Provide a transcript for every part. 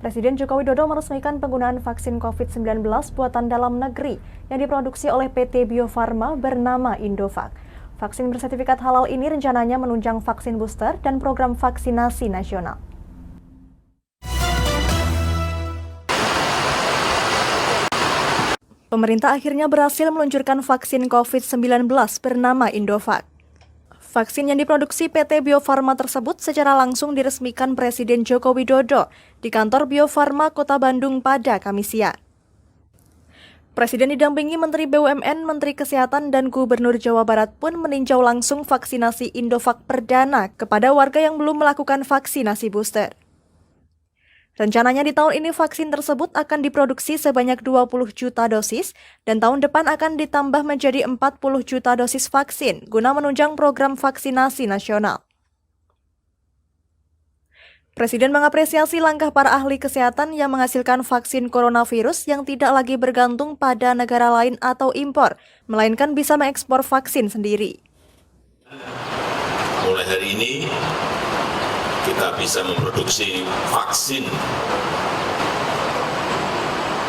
Presiden Joko Widodo meresmikan penggunaan vaksin COVID-19 buatan dalam negeri yang diproduksi oleh PT Bio Farma bernama Indovac. Vaksin bersertifikat halal ini rencananya menunjang vaksin booster dan program vaksinasi nasional. Pemerintah akhirnya berhasil meluncurkan vaksin COVID-19 bernama Indovac. Vaksin yang diproduksi PT Bio Farma tersebut secara langsung diresmikan Presiden Joko Widodo di kantor Bio Farma Kota Bandung pada Kamis siang. Presiden didampingi Menteri BUMN, Menteri Kesehatan, dan Gubernur Jawa Barat pun meninjau langsung vaksinasi Indovac perdana kepada warga yang belum melakukan vaksinasi booster. Rencananya di tahun ini vaksin tersebut akan diproduksi sebanyak 20 juta dosis dan tahun depan akan ditambah menjadi 40 juta dosis vaksin guna menunjang program vaksinasi nasional. Presiden mengapresiasi langkah para ahli kesehatan yang menghasilkan vaksin coronavirus yang tidak lagi bergantung pada negara lain atau impor, melainkan bisa mengekspor vaksin sendiri. Mulai hari ini kita bisa memproduksi vaksin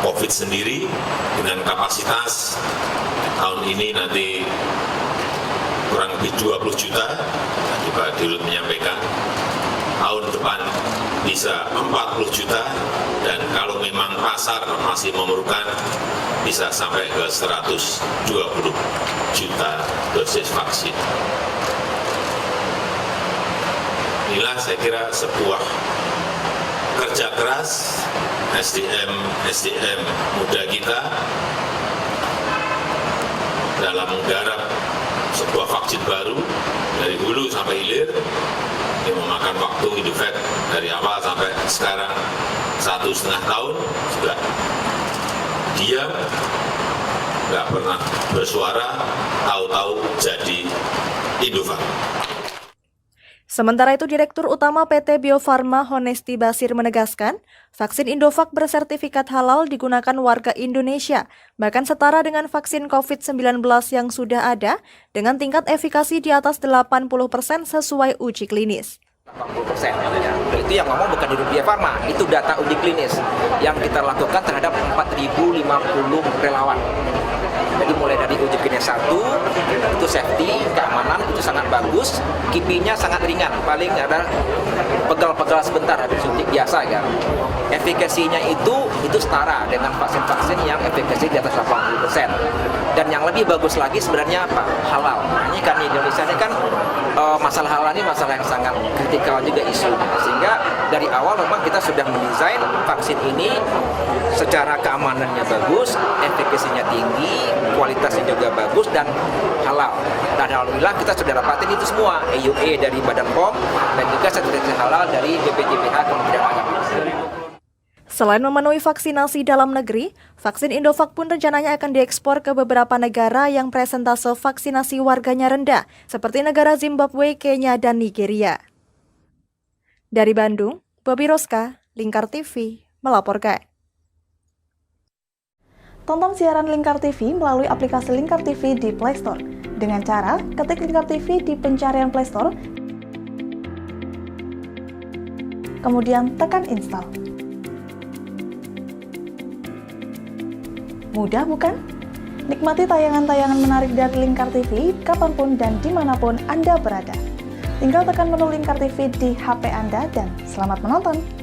COVID sendiri dengan kapasitas tahun ini nanti kurang lebih 20 juta, tadi Pak Dirut menyampaikan, tahun depan bisa 40 juta, dan kalau memang pasar masih memerlukan bisa sampai ke 120 juta dosis vaksin. Inilah saya kira sebuah kerja keras SDM muda kita dalam menggarap sebuah vaksin baru dari hulu sampai hilir. Ini memakan waktu Indovac dari awal sampai sekarang 1,5 tahun sudah diam, nggak pernah bersuara, tahu-tahu jadi Indovac. Sementara itu, Direktur Utama PT Bio Farma Honesti Basir menegaskan, vaksin Indovac bersertifikat halal digunakan warga Indonesia, bahkan setara dengan vaksin COVID-19 yang sudah ada, dengan tingkat efikasi di atas 80% sesuai uji klinis. 80%. Itu yang ngomong bukan di Bio Farma, itu data uji klinis yang kita lakukan terhadap 4.050 relawan. Jadi mulai dari uji klinis 1, itu safety, keamanan, itu sangat bagus, KIPI-nya sangat ringan, paling ada pegal-pegal sebentar habis suntik biasa kan. Efikasinya itu setara dengan vaksin-vaksin yang efikasi di atas 80%. Dan yang lebih bagus lagi sebenarnya apa? Halal. Nah, ini kan di Indonesia ini kan masalah halal ini masalah yang sangat kritikal juga isunya. Sehingga dari awal memang kita sudah mendesain vaksin ini secara keamanannya bagus, efikasinya tinggi, kualitasnya juga bagus dan halal. Dan alhamdulillah kita sudah dapatin itu semua, EUA dari Badan POM dan juga sertifikasi halal dari BPJPH Kementerian Agama. Selain memenuhi vaksinasi dalam negeri, vaksin Indovac pun rencananya akan diekspor ke beberapa negara yang presentase vaksinasi warganya rendah, seperti negara Zimbabwe, Kenya, dan Nigeria. Dari Bandung, Bobi Roska, Lingkar TV, melaporkan. Tonton siaran Lingkar TV melalui aplikasi Lingkar TV di Play Store. Dengan cara ketik Lingkar TV di pencarian Play Store, kemudian tekan install. Mudah bukan? Nikmati tayangan-tayangan menarik dari Lingkar TV kapanpun dan dimanapun Anda berada. Tinggal tekan menu Lingkar TV di HP Anda dan selamat menonton!